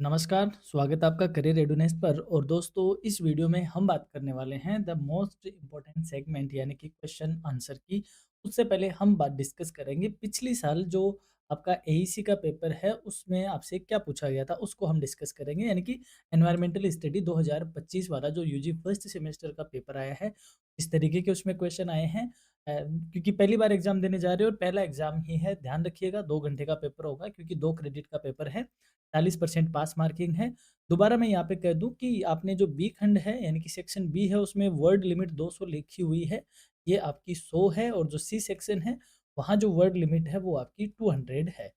नमस्कार, स्वागत है आपका करियर रेडीनेस पर। और दोस्तों, इस वीडियो में हम बात करने वाले हैं द मोस्ट इम्पोर्टेंट सेगमेंट यानी कि क्वेश्चन आंसर की। उससे पहले हम बात डिस्कस करेंगे पिछली साल जो आपका एईसी का पेपर है उसमें आपसे क्या पूछा गया था, उसको हम डिस्कस करेंगे। यानी कि एनवायरमेंटल स्टडी 2025 वाला जो यूजी फर्स्ट सेमेस्टर का पेपर आया है, इस तरीके के उसमें क्वेश्चन आए हैं। क्योंकि पहली बार एग्जाम देने जा रहे हो और पहला एग्जाम ही है, ध्यान रखिएगा। 2 घंटे का पेपर होगा क्योंकि 2 क्रेडिट का पेपर है। 40% पास मार्किंग है। दोबारा मैं यहाँ पे कह दूँ कि आपने जो बी खंड है यानी कि सेक्शन बी है उसमें वर्ड लिमिट 200 लिखी हुई है, ये आपकी 100 है। और जो सी सेक्शन है वहाँ जो वर्ड लिमिट है वो आपकी 200 है।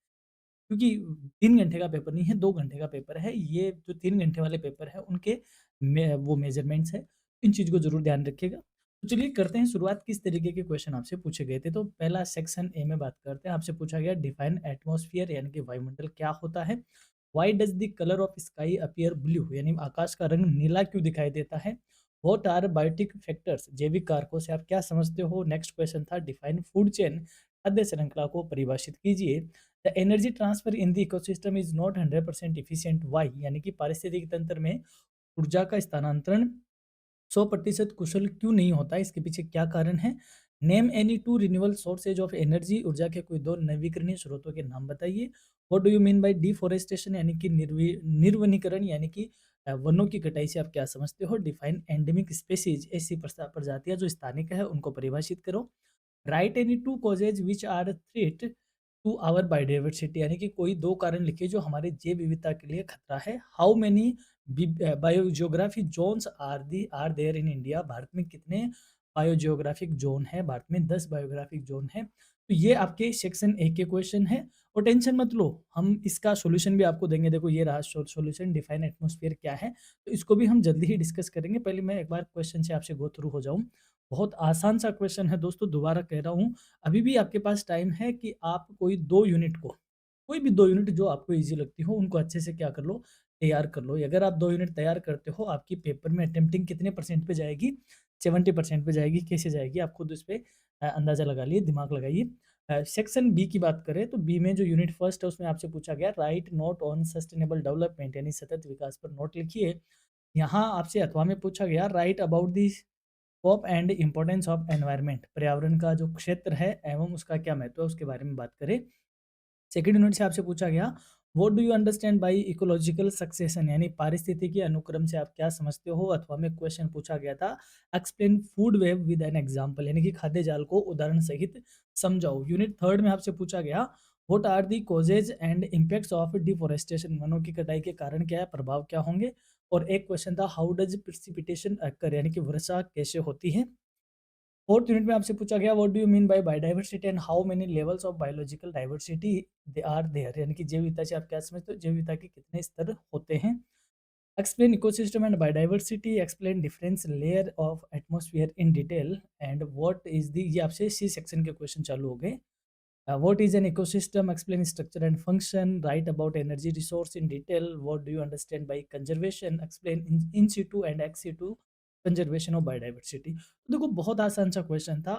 क्योंकि 3 घंटे का पेपर नहीं है, 2 घंटे का पेपर है। ये जो 3 घंटे वाले पेपर है उनके वो मेजरमेंट्स है। इन चीज़ को ज़रूर ध्यान रखिएगा। तो चलिए करते हैं शुरुआत, किस तरीके के क्वेश्चन आपसे पूछे गए थे। तो पहला सेक्शन ए में बात करते हैं। आपसे पूछा गया डिफाइन एटमॉस्फेयर यानी कि वायुमंडल क्या होता है? Why does the colour of sky appear blue यानी आकाश का रंग नीला क्यों दिखाई देता है? व्हाट आर बायोटिक फैक्टर्स जैविक कारकों से आप क्या समझते हो? नेक्स्ट क्वेश्चन था डिफाइन फूड चेन खाद्य श्रृंखला को परिभाषित कीजिए। The energy transfer in the ecosystem is not 100% efficient why यानी कि पारिस्थितिकी तंत्र में ऊर्जा का स्थानांतरण 100% कुशल क्यों नहीं होता है? इसके पीछे क्या कारण है? Name any two renewable sources of energy, ऊर्जा के कोई दो नवीकरणीय स्रोतों के नाम बताइए। What do you mean bye deforestation यानी कि निर्वनीकरण यानी कि वनों की कटाई से आप क्या समझते हो? डिफाइन एंडेमिक स्पेसीज, ऐसी प्रजातियां जो स्थानिक है उनको परिभाषित करो। Write any two causes which are threat to our biodiversity यानी कि कोई दो कारण लिखिए जो हमारे जैव विविधता के लिए खतरा है। How many biogeography zones are there in India, Bharat में कितने बायोजियोग्राफिक जोन है? भारत में 10 बायोग्राफिक जोन है। तो ये आपके सेक्शन ए के क्वेश्चन है। और टेंशन मत लो, हम इसका सॉल्यूशन भी आपको देंगे। देखो ये रहा सॉल्यूशन, डिफाइन एटमॉस्फेयर क्या है, तो इसको भी हम जल्दी ही डिस्कस करेंगे। पहले मैं एक बार क्वेश्चन से आपसे गो थ्रू हो जाऊं। बहुत आसान सा क्वेश्चन है दोस्तों, दोबारा कह रहा हूँ। अभी भी आपके पास टाइम है कि आप कोई 2 यूनिट को, कोई भी 2 यूनिट जो आपको ईज़ी लगती हो, उनको अच्छे से क्या कर लो, तैयार कर लो। अगर आप 2 यूनिट तैयार करते हो, आपकी पेपर में अटेम्प्टिंग कितने परसेंट पे जाएगी? 70% पे जाएगी। कैसे जाएगी? आप खुद इस पे अंदाज़ा लगा लिए, दिमाग लगाइए। सेक्शन बी की बात करें तो बी में जो यूनिट फर्स्ट है उसमें आपसे पूछा गया right note on sustainable development यानी सतत विकास पर नोट लिखिए। यहाँ आपसे अथवा में पूछा गया right about the scope and importance of environment, पर्यावरण का जो क्षेत्र है एवं उसका क्या महत्व है उसके बारे में बात करें। सेकंड यूनिट से आपसे पूछा गया what do you understand by ecological succession यानी पारिस्थितिकी अनुक्रम से आप क्या समझते हो? अथवा में क्वेश्चन पूछा गया था explain food web with an example यानी कि खाद्य जाल को उदाहरण सहित समझाओ। यूनिट थर्ड में आपसे पूछा गया what are the causes and impacts of deforestation, वनों की कटाई के कारण क्या है, प्रभाव क्या होंगे। और एक क्वेश्चन था हाउ डज प्रेसिपिटेशन अकर यानी कि वर्षा कैसे होती है। फोर्थ यूनिट में आपसे पूछा गया what do you mean by biodiversity and how many levels of biological diversity they are there यानी कि जैव विविधता से आप क्या समझते हो, जैव विविधता के कितने स्तर होते हैं। Explain ecosystem and biodiversity, explain difference layer of atmosphere in detail and what is the, ये आपसे सी सेक्शन के क्वेश्चन चालू हो गए। What is an ecosystem? Explain structure and function. Write about energy resource in detail. What do you understand by conservation? Explain in situ and ex situ conservation of biodiversity. तो देखो बहुत आसान सा question था।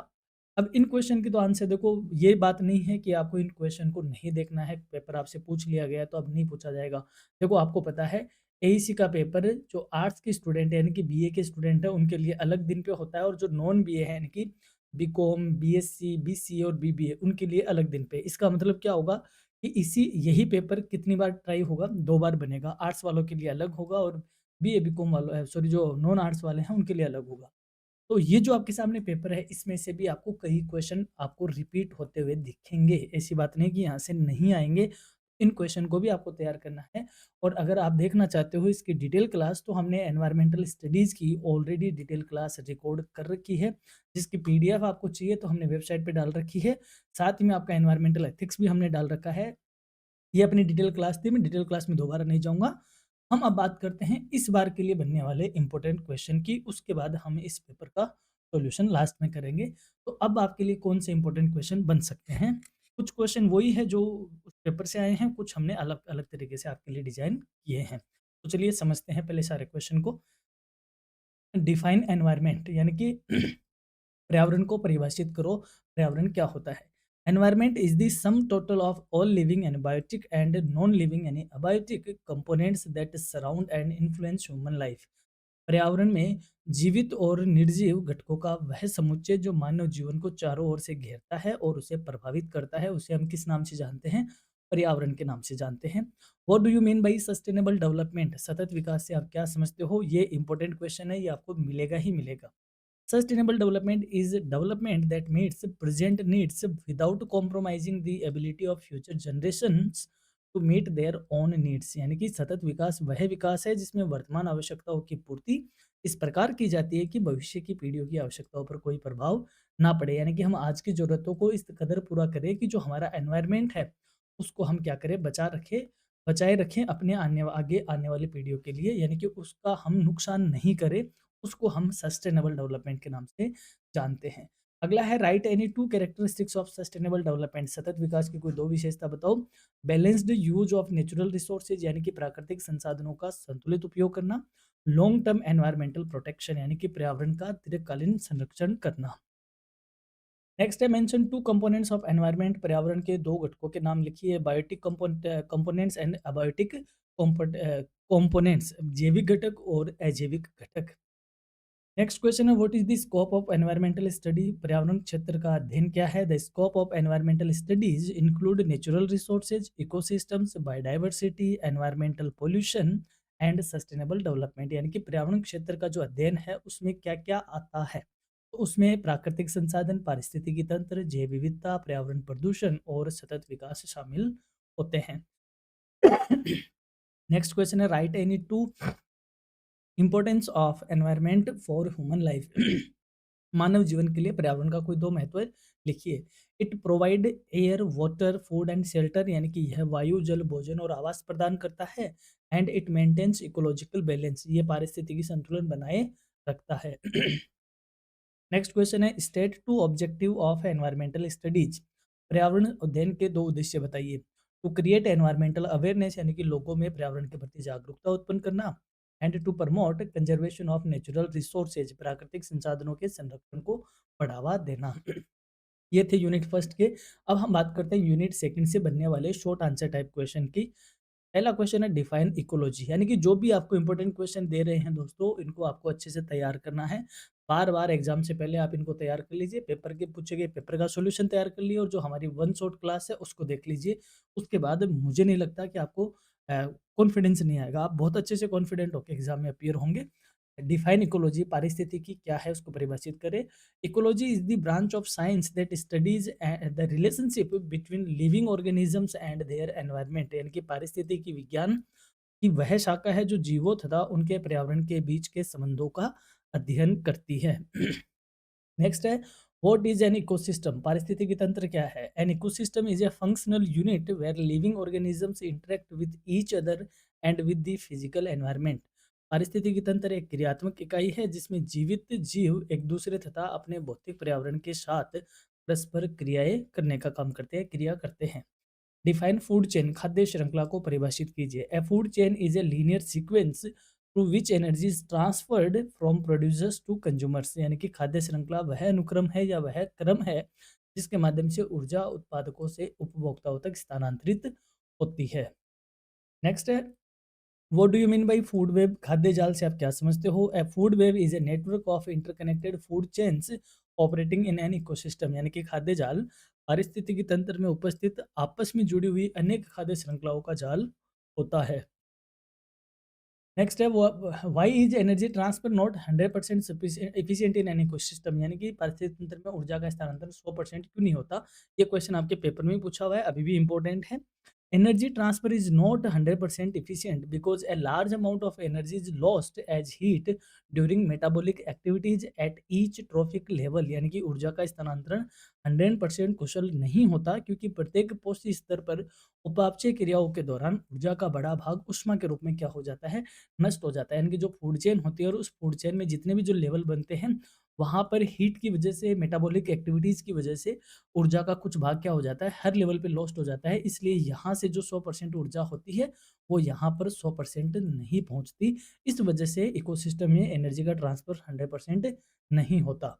अब इन क्वेश्चन की तो answer देखो, ये बात नहीं है कि आपको इन क्वेश्चन को नहीं देखना है, पेपर आपसे पूछ लिया गया तो अब नहीं पूछा जाएगा। देखो आपको पता है एईसी का पेपर जो आर्ट्स के स्टूडेंट है यानी कि बीए के स्टूडेंट है उनके लिए अलग दिन पे होता है, और जो नॉन बीए है यानी कि बीकॉम, बीएससी, बीसीए और बीबीए उनके लिए अलग दिन पे। इसका मतलब क्या होगा कि इसी यही पेपर कितनी बार ट्राई होगा? 2 बार बनेगा। आर्ट्स वालों के लिए अलग होगा और बीए, बीकॉम वालों सॉरी जो नॉन आर्ट्स वाले हैं उनके लिए अलग होगा। तो ये जो आपके सामने पेपर है इसमें से भी आपको कई क्वेश्चन आपको रिपीट होते हुए दिखेंगे। ऐसी बात नहीं कि यहाँ से नहीं आएँगे। इन क्वेश्चन को भी आपको तैयार करना है। और अगर आप देखना चाहते हो इसकी डिटेल क्लास तो हमने एनवायरमेंटल स्टडीज़ की ऑलरेडी डिटेल क्लास रिकॉर्ड कर रखी है, जिसकी पीडीएफ आपको चाहिए तो हमने वेबसाइट पे डाल रखी है। साथ ही में आपका एनवायरमेंटल एथिक्स भी हमने डाल रखा है। ये अपनी डिटेल क्लास थी, मैं डिटेल क्लास में दोबारा नहीं जाऊँगा। हम अब बात करते हैं इस बार के लिए बनने वाले इम्पोर्टेंट क्वेश्चन की, उसके बाद हम इस पेपर का सॉल्यूशन लास्ट में करेंगे। तो अब आपके लिए कौन से इम्पोर्टेंट क्वेश्चन बन सकते हैं? कुछ क्वेश्चन वही है जो उस पेपर से आए हैं, कुछ हमने अलग-अलग तरीके से आपके लिए डिज़ाइन किए हैं। तो चलिए समझते हैं पहले सारे क्वेश्चन को। डिफाइन एनवायरनमेंट यानी कि पर्यावरण को परिभाषित करो, पर्यावरण क्या होता है? Environment is the sum total of all living and biotic and non living यानी abiotic components that surround and influence human life. पर्यावरण में जीवित और निर्जीव घटकों का वह समुच्चय जो मानव जीवन को चारों ओर से घेरता है और उसे प्रभावित करता है, उसे हम किस नाम से जानते हैं? पर्यावरण के नाम से जानते हैं। What do you mean by sustainable development? सतत विकास से आप क्या समझते हो? ये इंपॉर्टेंट क्वेश्चन है, ये आपको मिलेगा ही मिलेगा। Sustainable development is development that meets present needs without compromising the ability of future generations to meet their own needs। यानी कि सतत विकास वह विकास है जिसमें वर्तमान आवश्यकताओं की पूर्ति इस प्रकार की जाती है कि भविष्य की पीढ़ियों की आवश्यकताओं पर कोई प्रभाव ना पड़े। यानी कि हम आज की जरूरतों को इस कदर पूरा करें कि जो हमारा एनवायरनमेंट है उसको हम क्या करें, बचाए रखें अपने आगे आने वाली पीढ़ियों के लिए, यानी कि उसका हम नुकसान नहीं करें। उसको हम सस्टेनेबल डेवलपमेंट के नाम से जानते हैं। अगला है write any to characteristics of sustainable development. सतत विकास की कोई दो विशेषता बताओ। Balanced use of natural resources यानी कि प्राकृतिक संसाधनों का संतुलित उपयोग करना। लॉन्ग टर्म एनवायरमेंटल प्रोटेक्शन यानी कि पर्यावरण का दीर्घकालीन संरक्षण करना। नेक्स्ट है mention two components of environment. पर्यावरण के दो घटकों के नाम लिखिए। Biotic components and abiotic components, जैविक घटक और अजैविक घटक। नेक्स्ट क्वेश्चन है what is the scope of environmental study. पर्यावरण क्षेत्र का अध्ययन क्या है? The scope of environmental studies include natural resources, ecosystems, biodiversity, environmental pollution and sustainable development. यानी कि पर्यावरण क्षेत्र का जो अध्ययन है उसमें क्या क्या आता है? तो उसमें प्राकृतिक संसाधन, पारिस्थितिकी तंत्र, जैव विविधता, पर्यावरण प्रदूषण और सतत विकास शामिल होते हैं। नेक्स्ट क्वेश्चन है write any two importance of environment for human life. मानव जीवन के लिए पर्यावरण का कोई दो महत्व लिखिए। It provide air, water, food and shelter यानी कि यह वायु, जल, भोजन और आवास प्रदान करता है। And it maintains ecological balance, ये पारिस्थितिकी संतुलन बनाए रखता है। नेक्स्ट क्वेश्चन है state two objective of environmental studies. पर्यावरण अध्ययन के दो उद्देश्य बताइए। टू क्रिएट एनवायरमेंटल अवेयरनेस यानी कि लोगों में पर्यावरण के प्रति जागरूकता उत्पन्न करना। And to promote conservation of natural resources, प्राकृतिक संसाधनों के संरक्षण को बढ़ावा देना। ये थे यूनिट फर्स्ट के। अब हम बात करते हैं यूनिट सेकंड से बनने वाले शॉर्ट आंसर टाइप क्वेश्चन की। पहला क्वेश्चन है डिफाइन इकोलॉजी। यानी कि जो भी आपको इंपॉर्टेंट क्वेश्चन दे रहे हैं दोस्तों, इनको आपको अच्छे से तैयार करना है। बार बार एग्जाम से पहले आप इनको तैयार कर लीजिए। पेपर के पूछे गए पेपर का सॉल्यूशन तैयार कर लिए और जो हमारी वन शॉट क्लास है उसको देख लीजिए। उसके बाद मुझे नहीं लगता कि आपको कॉन्फिडेंस नहीं आएगा, आप बहुत अच्छे से कॉन्फिडेंट होकर एग्जाम में अपीयर होंगे। डिफाइन इकोलॉजी, पारिस्थितिकी क्या है उसको परिभाषित करें। Ecology is the branch of science that studies the relationship between living organisms and their environment. यानी कि पारिस्थितिकी विज्ञान की वह शाखा है जो जीवों तथा उनके पर्यावरण के बीच के संबंधों का अध्ययन करती है। नेक्स्ट है व्हाट इज एन इकोसिस्टम। पारिस्थितिकी तंत्र क्या है? An ecosystem is a functional unit where living organisms interact with each other and with the physical environment. पारिस्थितिकी तंत्र एक क्रियात्मक इकाई है जिसमें जीवित जीव एक दूसरे तथा अपने भौतिक पर्यावरण के साथ परस्पर क्रियाएं करने का काम करते हैं, क्रिया करते हैं। डिफाइन फूड चेन, खाद्य श्रृंखला को परिभाषित कीजिए। A food chain is a linear sequence through which energy is transferred from producers to consumers. यानी कि खाद्य श्रृंखला वह अनुक्रम है या वह क्रम है जिसके माध्यम से ऊर्जा उत्पादकों से उपभोक्ताओं तक स्थानांतरित होती है। नेक्स्ट है what do you mean by food web. खाद्य जाल से आप क्या समझते हो? ए food web is a network of interconnected food chains operating in an ecosystem. यानी कि खाद्य जाल पारिस्थितिकी तंत्र में उपस्थित आपस में जुड़ी हुई अनेक खाद्य श्रृंखलाओं का जाल होता है। नेक्स्ट है why is energy transfer not 100% efficient in an ecosystem. यानी कि पारिस्थितिकी तंत्र में ऊर्जा का स्थानांतरण 100% क्यों नहीं होता? ये क्वेश्चन आपके पेपर में भी पूछा हुआ है, अभी भी इंपॉर्टेंट है। Energy transfer is not 100% efficient because a large amount of energy is lost as heat during metabolic activities at each trophic level। यानी कि ऊर्जा का स्थानांतरण 100% कुशल नहीं होता क्योंकि प्रत्येक पोस्ट स्तर पर उपापचय क्रियाओं के दौरान ऊर्जा का बड़ा भाग ऊष्मा के रूप में क्या हो जाता है, नष्ट हो जाता है। यानी कि जो फूड चेन होती है और उस फूड चेन में जितने भी जो लेवल बनते हैं वहाँ पर हीट की वजह से, मेटाबॉलिक एक्टिविटीज़ की वजह से ऊर्जा का कुछ भाग क्या हो जाता है, हर लेवल पे लॉस्ट हो जाता है। इसलिए यहाँ से जो 100% ऊर्जा होती है वो यहाँ पर 100% नहीं पहुँचती। इस वजह से इकोसिस्टम में एनर्जी का ट्रांसफर 100% नहीं होता।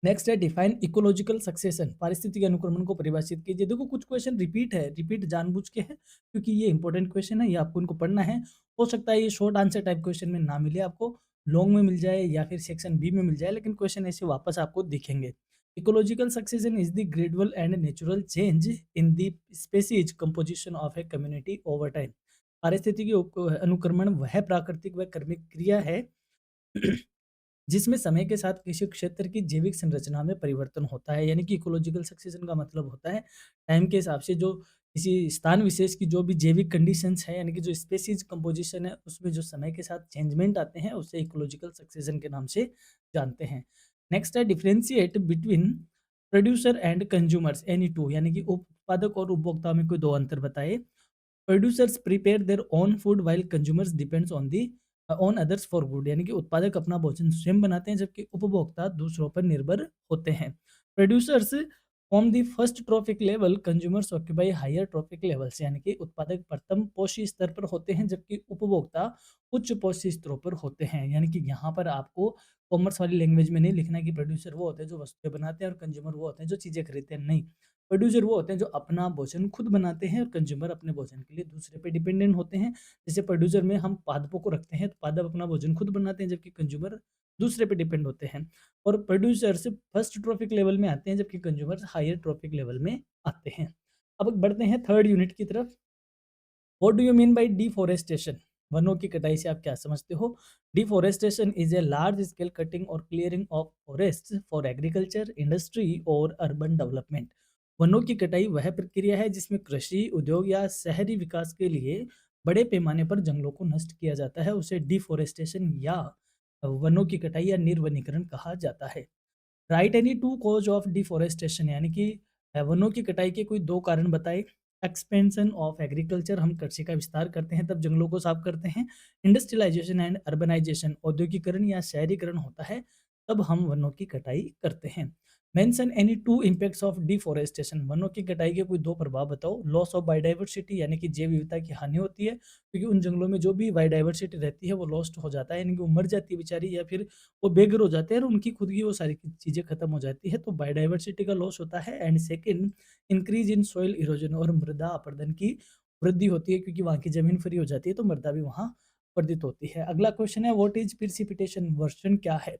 नेक्स्ट है डिफाइन इकोलॉजिकल सक्सेशन, पारिस्थितिक अनुक्रमण को परिभाषित कीजिए। देखो कुछ क्वेश्चन रिपीट है, रिपीट जानबूझ के है क्योंकि ये इंपॉर्टेंट क्वेश्चन है, ये आपको इनको पढ़ना है। हो सकता है ये शॉर्ट आंसर टाइप क्वेश्चन में ना मिले आपको, लॉन्ग में मिल जाए या फिर सेक्शन बी में मिल जाए, लेकिन क्वेश्चन ऐसे वापस आपको दिखेंगे। Ecological succession is the gradual and natural change in the species composition of a community over time. पारिस्थितिकी अनुक्रमण वह प्राकृतिक व कर्मिक क्रिया है जिसमें समय के साथ किसी क्षेत्र की जैविक संरचना में परिवर्तन होता है। यानी कि इकोलॉजिकल सक्सेशन का मतलब होता है टाइम के हिसाब से जो किसी स्थान विशेष की जो भी जैविक कंडीशंस है, यानी कि जो स्पेसीज कंपोजिशन है, उसमें जो समय के साथ चेंजमेंट आते हैं उसे इकोलॉजिकल सक्सेशन के नाम से जानते हैं। नेक्स्ट है differentiate between producer and consumers any two, यानी कि उत्पादक और उपभोक्ता में कोई दो अंतर बताए। Producers prepare their own food while consumers depends on the on others for good, यानी कि उत्पादक अपना भोजन स्वयं बनाते हैं जबकि उपभोक्ता दूसरों पर निर्भर होते हैं। Producers from the first trophic level, consumers occupy higher trophic levels, यानी कि उत्पादक प्रथम पोषी स्तर पर होते हैं जबकि उपभोक्ता उच्च पोषी स्तरों पर होते हैं। यानी कि यहाँ पर आपको कॉमर्स वाली लैंग्वेज में नहीं लिखना है कि प्रोड्यूसर वो होते हैं जो वस्तुएं बनाते हैं और कंज्यूमर वो होते हैं जो चीजें खरीदते हैं, नहीं। प्रोड्यूसर वो होते हैं जो अपना भोजन खुद बनाते हैं और कंज्यूमर अपने भोजन के लिए दूसरे पे डिपेंडेंट होते हैं। जैसे प्रोड्यूसर में हम पादपों को रखते हैं तो पादप अपना भोजन खुद बनाते हैं जबकि कंज्यूमर दूसरे पे डिपेंड होते हैं। और प्रोड्यूसर्स फर्स्ट ट्रॉफिक लेवल में आते हैं जबकि कंज्यूमर हायर ट्रॉफिक लेवल में आते हैं। अब बढ़ते हैं थर्ड यूनिट की तरफ। What do you mean by deforestation? वनों की कटाई से आप क्या समझते हो? Deforestation is a large scale cutting और clearing of forest for agriculture, industry और अर्बन डेवलपमेंट। वनों की कटाई वह प्रक्रिया है जिसमें कृषि, उद्योग या शहरी विकास के लिए बड़े पैमाने पर जंगलों को नष्ट किया जाता है। उसे डिफोरेस्टेशन या वनों की कटाई या निर्वनीकरण कहा जाता है। Write any to cause of deforestation, यानी कि वनों की कटाई के कोई दो कारण बताए। एक्सपेंशन ऑफ एग्रीकल्चर, हम कृषि का विस्तार करते हैं तब जंगलों को साफ करते हैं। इंडस्ट्रियलाइजेशन एंड अर्बनाइजेशन, औद्योगिकरण या शहरीकरण होता है तब हम वनों की कटाई करते हैं। Mention any two impacts of deforestation, वनों की कटाई के कोई दो प्रभाव बताओ। लॉस ऑफ बायोडाइवर्सिटी, यानी कि जैव विविधता की हानि होती है क्योंकि उन जंगलों में जो भी बायोडाइवर्सिटी रहती है वो लॉस्ट हो जाता है, यानी कि वो मर जाती है बेचारी या फिर वो बेघर हो जाते हैं और उनकी खुद की वो सारी चीज़ें खत्म हो जाती है, तो बायोडाइवर्सिटी का लॉस होता है। And second, increase in soil erosion, और मृदा अपरदन की वृद्धि होती है क्योंकि वहाँ की जमीन फ्री हो जाती है तो मृदा भी वहाँ वर्धित होती है। अगला क्वेश्चन है व्हाट इज प्रिसिपिटेशन? वर्षण क्या है?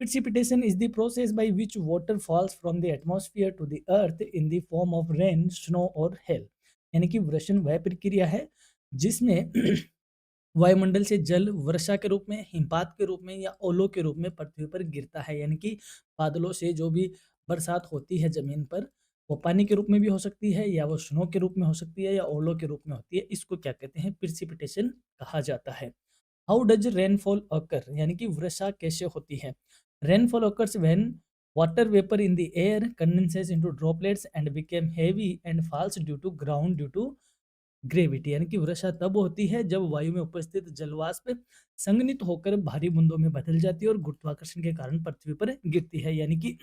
Precipitation is the process by which water falls from the atmosphere to the earth in the form of rain, snow और हेल। यानी कि वर्षण वह प्रक्रिया है जिसमें वायुमंडल से जल वर्षा के रूप में, हिमपात के रूप में या ओलों के रूप में पृथ्वी पर गिरता है। यानी कि बादलों से जो भी बरसात होती है जमीन पर, वो पानी के रूप में भी हो सकती है या वो स्नो के रूप में हो सकती है या ओलों के रूप में होती है। इसको क्या कहते हैं? प्रिसिपिटेशन कहा जाता है। How does rainfall occur? यानी कि वर्षा कैसे होती है? Rainfall occurs when water vapour in the air condenses into droplets and became heavy and falls due to ground due to gravity, यानी कि वर्षा तब होती है जब वायु में उपस्थित जलवाष्प संघनित होकर भारी बूंदों में बदल जाती है और गुरुत्वाकर्षण के कारण पृथ्वी पर गिरती है। यानी कि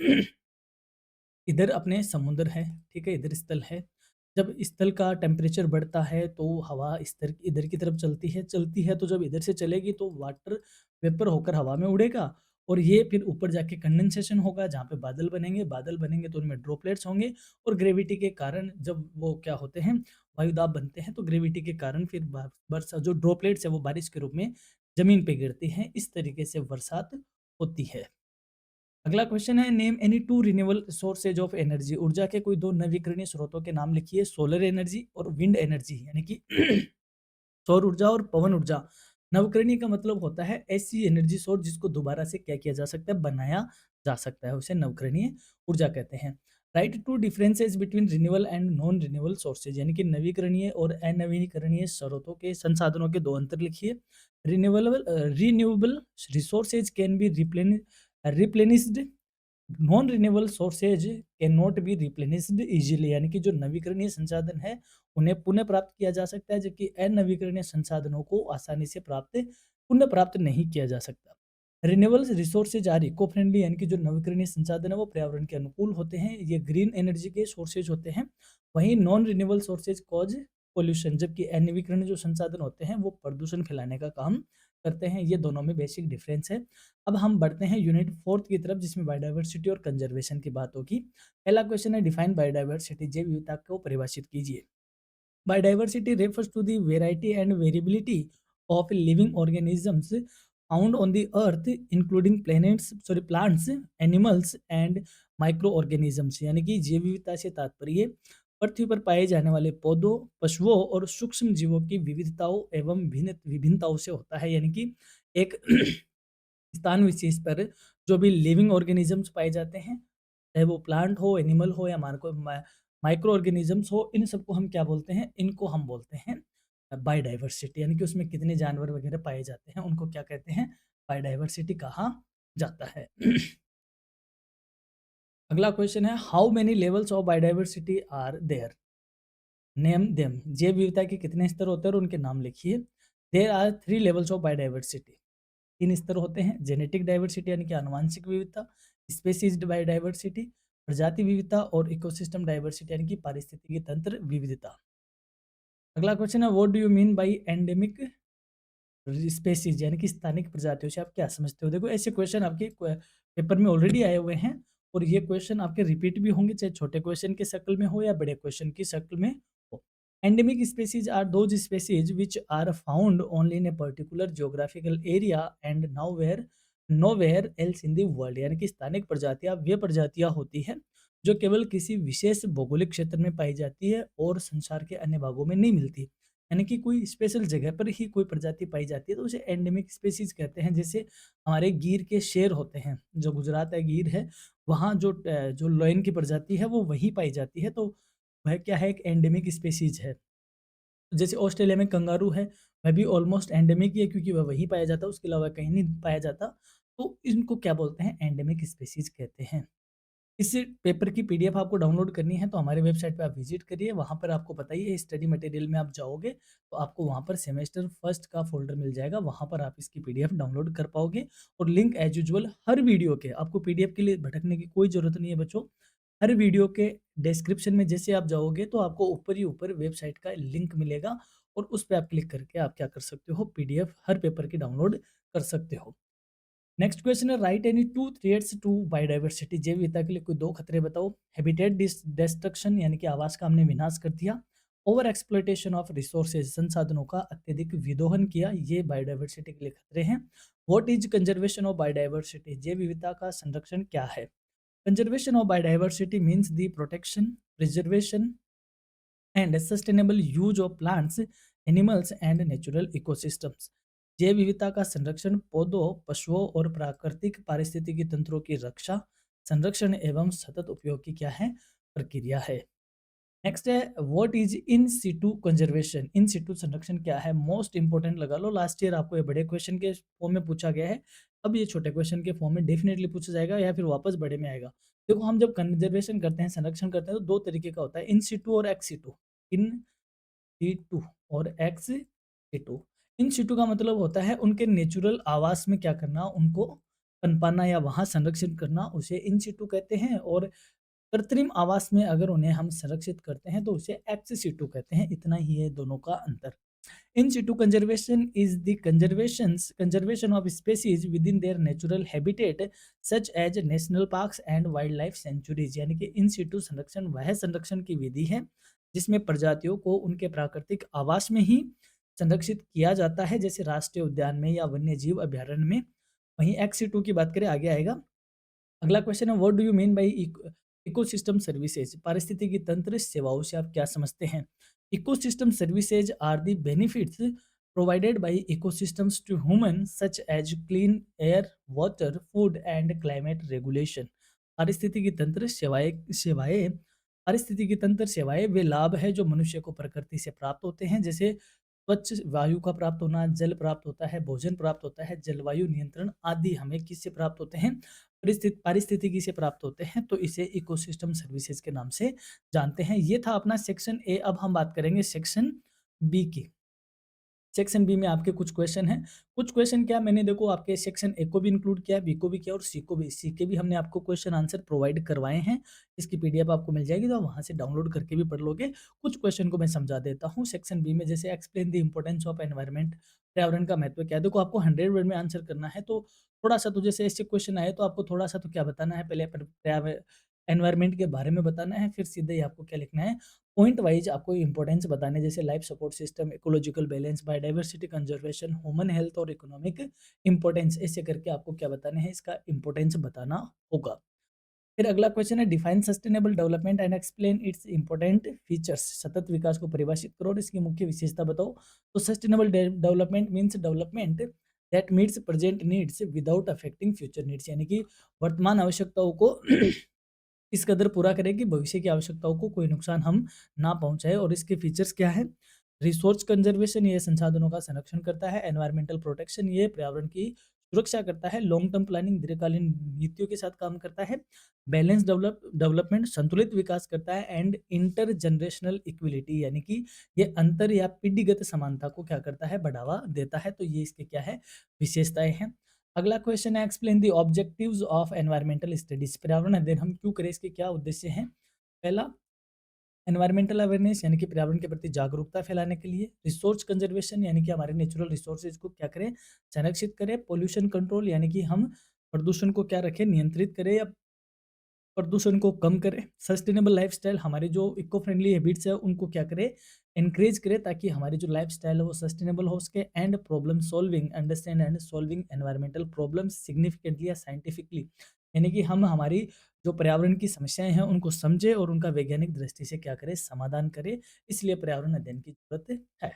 इधर अपने समुद्र है, ठीक है, इधर स्थल है। जब स्थल का टेम्परेचर बढ़ता है तो हवा इधर इधर की तरफ चलती है तो जब इधर से चलेगी तो वाटर वेपर होकर हवा में उड़ेगा और ये फिर ऊपर जाके कंडेंसेशन होगा जहाँ पे बादल बनेंगे तो उनमें ड्रॉपलेट्स होंगे और ग्रेविटी के कारण जब वो क्या होते हैं, वायुदाब बनते हैं तो ग्रेविटी के कारण फिर वर्षा जो ड्रॉपलेट्स है वो बारिश के रूप में जमीन पे गिरती हैं। इस तरीके से बरसात होती है। अगला क्वेश्चन है name any two renewable sources of energy. ऊर्जा के कोई दो नवीकरणीय स्रोतों के नाम लिखिए। सोलर एनर्जी और विंड एनर्जी, यानी कि सौर ऊर्जा और पवन ऊर्जा। नवकरणीय का मतलब होता है ऐसी एनर्जी सोर्स जिसको दोबारा से क्या किया जा सकता है, बनाया जा सकता है, उसे नवकरणीय ऊर्जा कहते हैं। Write two differences between renewable and non renewable sources, यानी कि नवीकरणीय और अनवीकरणीय स्रोतों के संसाधनों के दो अंतर लिखिए। Renewable resources can be replenished, non renewable sources can not be replenished easily, यानी कि जो नवीकरणीय संसाधन है उन्हें पुनः प्राप्त किया जा सकता है जबकि अनवीकरणीय संसाधनों को आसानी से पुनः प्राप्त नहीं किया जा सकता। Renewable resources are eco friendly, यानी कि जो नवीकरणीय संसाधन है वो पर्यावरण के अनुकूल होते हैं, ये ग्रीन एनर्जी के सोर्सेज होते हैं। वहीं non renewable sources cause pollution, जबकि अनवीकरण जो संसाधन होते हैं वो प्रदूषण फैलाने का काम करते हैं। ये दोनों में बेसिक डिफरेंस है। अब हम बढ़ते हैं यूनिट 4 की तरफ, जिसमें बायोडायवर्सिटी और कंजर्वेशन की बात होगी। पहला क्वेश्चन है, डिफाइन बायोडायवर्सिटी, जैव विविधता को परिभाषित कीजिए। Biodiversity refers to the variety and variability of living organisms found on the earth, including plants, animals and microorganisms। यानी कि जैव विविधता से तात्पर्य पृथ्वी पर पाए जाने वाले पौधों, पशुओं और सूक्ष्म जीवों की विविधताओं एवं भिन्न विभिन्नताओं से होता है। यानी कि एक स्थान विशेष पर जो भी लिविंग ऑर्गेनिजम्स पाए जाते हैं, चाहे वो प्लांट हो, एनिमल हो या माइक्रो ऑर्गेनिजम्स हो, इन सबको हम क्या बोलते हैं? इनको हम बोलते हैं बायोडाइवर्सिटी। यानी कि उसमें कितने जानवर वगैरह पाए जाते हैं, उनको क्या कहते हैं? बायोडाइवर्सिटी कहा जाता है। अगला क्वेश्चन है, how many levels of biodiversity are there? Name them. जैव विविधता के कितने स्तर होते हैं और उनके नाम लिखिए। There are 3 levels of biodiversity. 3 स्तर होते हैं, जेनेटिक डाइवर्सिटी यानी कि आनुवांशिक विविधता, स्पीशीज बायोडाइवर्सिटी प्रजाति विविधता, और इकोसिस्टम डाइवर्सिटी यानी कि पारिस्थितिकी तंत्र विविधता। अगला क्वेश्चन है, what do you mean bye endemic species, यानी कि स्थानिक प्रजातियों से आप क्या समझते हो? देखो, ऐसे क्वेश्चन आपके पेपर में ऑलरेडी आए हुए हैं, और ये क्वेश्चन आपके रिपीट भी होंगे, चाहे छोटे क्वेश्चन की शक्ल में हो या बड़े क्वेश्चन की शक्ल में हो। Endemic species are those species which are found only in a particular geographical area and nowhere else in the world. यानी कि स्थानिक प्रजातियां वे प्रजातियां होती हैं जो केवल किसी विशेष भौगोलिक क्षेत्र में पाई जाती है और संसार के अन्य भागों में नहीं मिलती। यानी कि कोई स्पेशल जगह पर ही कोई प्रजाति पाई जाती है तो उसे एंडेमिक स्पीशीज कहते हैं। जैसे हमारे गिर के शेर होते हैं, जो गुजरात है गिर है, वहाँ जो लॉयन की प्रजाति है वो वहीं पाई जाती है, तो वह क्या है? एक एंडेमिक स्पीशीज है। जैसे ऑस्ट्रेलिया में कंगारू है, वह भी ऑलमोस्ट एंडेमिक ही है क्योंकि वह वहीं पाया जाता है, उसके अलावा कहीं नहीं पाया जाता। तो इनको क्या बोलते हैं? एंडेमिक स्पीशीज कहते हैं। इस पेपर की पीडीएफ आपको डाउनलोड करनी है तो हमारे वेबसाइट पे आप विजिट करिए, वहाँ पर आपको बताइए स्टडी मटेरियल में आप जाओगे तो आपको वहाँ पर सेमेस्टर फर्स्ट का फोल्डर मिल जाएगा, वहाँ पर आप इसकी पीडीएफ डाउनलोड कर पाओगे। और लिंक एज यूजुअल हर वीडियो के, आपको पीडीएफ के लिए भटकने की कोई ज़रूरत नहीं है बच्चों। हर वीडियो के डिस्क्रिप्शन में जैसे आप जाओगे तो आपको ऊपर ही ऊपर वेबसाइट का लिंक मिलेगा, और उस पर आप क्लिक करके आप क्या कर सकते हो? पीडीएफ हर पेपर की डाउनलोड कर सकते हो। नेक्स्ट क्वेश्चन है, write any two threats to biodiversity, जैव विविधता के लिए कोई 2 खतरे बताओ। हैबिटेट डिस्ट्रक्शन यानी कि आवास का हमने विनाश कर दिया। ओवर एक्सप्लॉयटेशन ऑफ रिसोर्सेज, संसाधनों का अत्यधिक विदोहन किया, ये बायोडाइवर्सिटी के लिए खतरे हैं। What is conservation of biodiversity, जैव विविधता का संरक्षण क्या है? Conservation of biodiversity means the protection, preservation and sustainable use of plants, animals and natural ecosystems. जैव विविधता का संरक्षण पौधों, पशुओं और प्राकृतिक पारिस्थितिकी तंत्रों की रक्षा, संरक्षण एवं सतत उपयोग की क्या है? प्रक्रिया है। नेक्स्ट है, what is in situ conservation, इन सिटू संरक्षण क्या है? मोस्ट इंपोर्टेंट लगा लो, लास्ट ईयर आपको ये बड़े क्वेश्चन के फॉर्म में पूछा गया है, अब ये छोटे क्वेश्चन के फॉर्म में डेफिनेटली पूछा जाएगा या फिर वापस बड़े में आएगा। देखो, हम जब कंजर्वेशन करते हैं, संरक्षण करते हैं, तो 2 तरीके का होता है, इन सिटू और एक्स सिटू। इन सिटू और एक्स सिटू। इन सिटू का मतलब होता है उनके नेचुरल आवास में क्या करना, उनको पनपाना या वहाँ संरक्षित करना, उसे इन सिटू कहते हैं। और कृत्रिम आवास में अगर उन्हें हम संरक्षित करते हैं तो उसे एक्स सिटू कहते हैं। इतना ही है दोनों का अंतर। In situ conservation is the conservation of species within their natural habitat such as national parks and wildlife sanctuaries। यानी कि इन situ संरक्षण वह संरक्षण की विधि है जिसमें प्रजातियों को उनके प्राकृतिक आवास में ही संरक्षित किया जाता है, जैसे राष्ट्रीय उद्यान में या वन्य जीव अभ्यारण्य में। वहीं एक्स सिटू की बात करें, आगे आएगा। अगला क्वेश्चन है, what do you mean by ecosystem services, पारिस्थितिकी तंत्र सेवाओं से आप क्या समझते हैं? Ecosystem services are the benefits provided by ecosystems to human such as clean air, water, food and climate regulation. पारिस्थितिकी तंत्र सेवाएं पारिस्थितिकी तंत्र सेवाएं वे लाभ है जो मनुष्य को प्रकृति से प्राप्त होते हैं, जैसे स्वच्छ वायु का प्राप्त होना, जल प्राप्त होता है, भोजन प्राप्त होता है, जलवायु नियंत्रण आदि हमें किससे प्राप्त होते हैं? पारिस्थितिकी से प्राप्त होते हैं, तो इसे इकोसिस्टम सर्विसेज के नाम से जानते हैं। ये था अपना सेक्शन ए। अब हम बात करेंगे सेक्शन बी की। सेक्शन बी में आपके कुछ क्वेश्चन हैं। कुछ क्वेश्चन क्या मैंने देखो आपके सेक्शन ए को भी इंक्लूड किया, बी को भी किया और सी को भी। सी के भी हमने आपको क्वेश्चन आंसर प्रोवाइड करवाए हैं। इसकी पीडीएफ आपको मिल जाएगी, तो आप वहाँ से डाउनलोड करके भी पढ़ लोगे। कुछ क्वेश्चन को मैं समझा देता हूँ। सेक्शन बी में जैसे explain the importance of environment, पर्यावरण का महत्व क्या है? देखो आपको 100 वर्ड में आंसर करना है, तो थोड़ा-सा तो जैसे ऐसे क्वेश्चन आए तो आपको थोड़ा-सा तो क्या बताना है, पहले एनवायरनमेंट के बारे में बताना है, फिर सीधे ही आपको क्या लिखना है, पॉइंट वाइज आपको इंपॉर्टेंस बताने, जैसे life support system, ecological balance, biodiversity conservation, human health और इकोनॉमिक इंपॉर्टेंस, ऐसे करके आपको क्या बताने हैं, इसका इंपॉर्टेंस बताना होगा। फिर अगला क्वेश्चन है define sustainable development and explain it's important features. सतत विकास को परिभाषित करो और इसकी मुख्य विशेषता बताओ। तो sustainable development means development that meets present needs without affecting future needs, यानी कि वर्तमान आवश्यकताओं को इस कदर पूरा करें कि भविष्य की आवश्यकताओं को कोई नुकसान हम ना पहुंचाए। और इसके फीचर्स क्या है? रिसोर्स कंजर्वेशन, ये संसाधनों का संरक्षण करता है। एनवायरमेंटल प्रोटेक्शन, ये पर्यावरण की सुरक्षा करता है। लॉन्ग टर्म प्लानिंग, दीर्घकालीन नीतियों के साथ काम करता है। बैलेंस डेवलपमेंट, संतुलित विकास करता है। एंड इंटर जनरेशनल इक्विलिटी, यानी कि ये अंतर या पीढ़ीगत समानता को क्या करता है, बढ़ावा देता है। तो ये इसके क्या है, विशेषताएं हैं। अगला क्वेश्चन है explain the objectives of environmental studies. पर्यावरण अध्ययन हम क्यों करें, इसके क्या उद्देश्य हैं? पहला, एनवायरमेंटल अवेयरनेस, यानी कि पर्यावरण के प्रति जागरूकता फैलाने के लिए। रिसोर्स कंजर्वेशन, यानी कि हमारे नेचुरल रिसोर्सेज को क्या करें, संरक्षित करें। पोल्यूशन कंट्रोल, यानी कि हम प्रदूषण को क्या रखें, नियंत्रित करें या प्रदूषण को कम करें। सस्टेनेबल लाइफस्टाइल, हमारे जो इको फ्रेंडली हैबिट्स है उनको क्या करें, एनकरेज करें, ताकि हमारी जो लाइफस्टाइल है वो सस्टेनेबल हो सके। And problem solving, understand and solving environmental problems significantly या साइंटिफिकली, यानी कि हम हमारी जो पर्यावरण की समस्याएं हैं उनको समझे और उनका वैज्ञानिक दृष्टि से क्या करें, समाधान करें। इसलिए पर्यावरण अध्ययन की जरूरत है।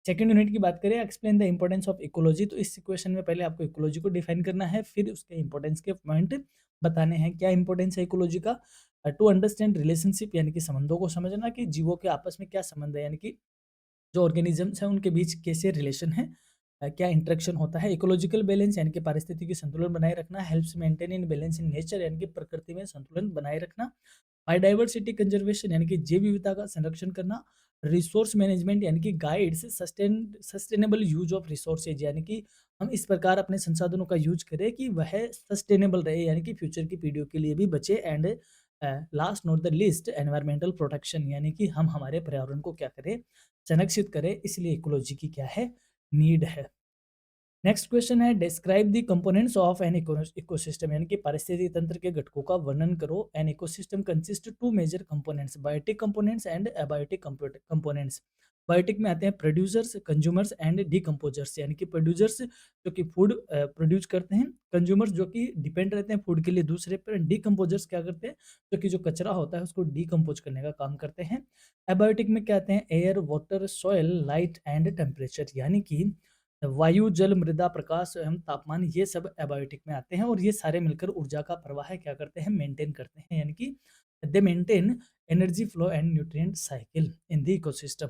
सेकेंड यूनिट की बात करें, explain the importance of ecology. तो इस क्वेश्चन में पहले आपको इकोलॉजी को डिफाइन करना है, फिर उसके इंपॉर्टेंस के पॉइंट बताने हैं। क्या इंपॉर्टेंस है इकोलॉजी का? टू अंडरस्टैंड रिलेशनशिप, यानी कि संबंधों को समझना, कि जीवों के आपस में क्या संबंध है, यानी कि जो ऑर्गेनिजम्स हैं उनके बीच कैसे रिलेशन है, क्या इंटरेक्शन होता है। इकोलॉजिकल बैलेंस, यानी कि पारिस्थितिकी संतुलन बनाए रखना। Helps maintain in balance in nature, यानी कि प्रकृति में संतुलन बनाए रखना। बायोडाइवर्सिटी कंजर्वेशन, यानी कि जैव विविधता का संरक्षण करना। रिसोर्स मैनेजमेंट, यानी कि guides sustainable use of resources, यानी कि हम इस प्रकार अपने संसाधनों का यूज करें कि वह सस्टेनेबल रहे, यानी कि फ्यूचर की पीढ़ियों के लिए भी बचे। And last not the list, environmental protection, यानी कि हम हमारे पर्यावरण को क्या करें, संरक्षित करें। इसलिए इकोलॉजी की क्या है, नीड है। नेक्स्ट क्वेश्चन है describe the components of an ecosystem, यानी कि पारिस्थितिक तंत्र के घटकों का वर्णन करो। An ecosystem consist two major components, biotic components and abiotic components. Biotic में आते हैं प्रोड्यूसर्स, कंज्यूमर्स एंड डिकम्पोजर्स, यानी कि प्रोड्यूसर्स जो कि फूड प्रोड्यूस करते हैं, कंज्यूमर्स जो कि डिपेंड रहते हैं फूड के लिए दूसरे पर, डिकम्पोजर्स क्या करते हैं, जो कि जो कचरा होता है उसको डिकम्पोज करने का काम करते हैं। एबायोटिक में क्या आते हैं, air, water, soil, light and temperature, यानी कि वायु, जल, मृदा, प्रकाश एवं तापमान, ये सब एबायोटिक में आते हैं। और ये सारे मिलकर ऊर्जा का प्रवाह क्या करते हैं, मेंटेन करते हैं, यानी कि they maintain energy flow and nutrient cycle in the ecosystem.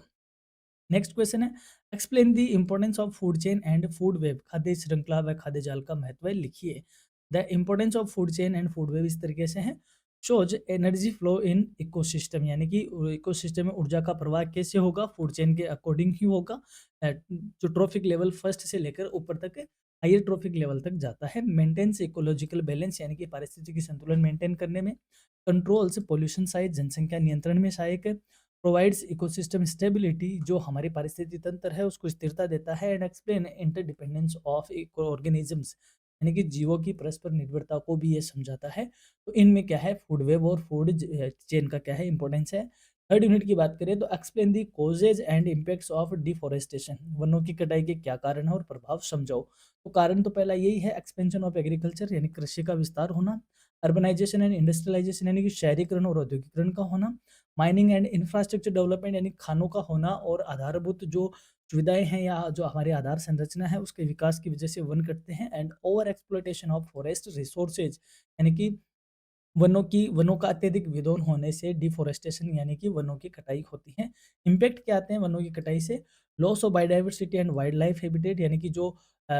Next question है explain the importance of food chain and food web. खाद्य श्रृंखला व खाद्य जाल का महत्व लिखिए। The importance of food chain and food web इस तरीके से है, shows energy flow in ecosystem, यानी कि इकोसिस्टम में ऊर्जा का प्रवाह कैसे होगा, फूड चेन के अकॉर्डिंग ही होगा। जो ट्रॉफिक लेवल फर्स्ट से लेकर ऊपर तक हायर ट्रॉफिक लेवल तक जाता है। मेंटेन्स इकोलॉजिकल बैलेंस, यानी कि पारिस्थितिकी संतुलन मेंटेन करने में। कंट्रोल्स पॉल्यूशन साइज, जनसंख्या नियंत्रण में सहायक है। प्रोवाइड्स इकोसिस्टम स्टेबिलिटी, जो हमारे पारिस्थितिक तंत्र है उसको स्थिरता देता है। And explain interdependence of organisms, यानी कि जीवों की परस्पर निर्भरता को भी ये समझाता है। तो इनमें क्या है, फूड वेब और फूड चेन का क्या है, इंपॉर्टेंस है। थर्ड यूनिट की बात करें तो explain the causes and impacts of deforestation. वनों की कटाई के क्या कारण है और प्रभाव समझाओ। तो कारण तो पहला यही है, एक्सपेंशन ऑफ एग्रीकल्चर, यानी कृषि का विस्तार होना। अर्बनाइजेशन एंड इंडस्ट्रियलाइजेशन, यानी कि शहरीकरण और औद्योगिकरण का होना। माइनिंग एंड इंफ्रास्ट्रक्चर डेवलपमेंट, यानी खानों का होना और आधारभूत जो सुविधाएं हैं या जो हमारे आधार संरचना है उसके विकास की वजह से वन कटते हैं। And over exploitation of forest resources, यानी कि वनों का अत्यधिक विदोन होने से डिफोरेस्टेशन, यानी कि वनों की कटाई होती है। इम्पैक्ट क्या आते हैं वनों की कटाई से, loss of biodiversity and wild life habitat, यानी कि जो अ,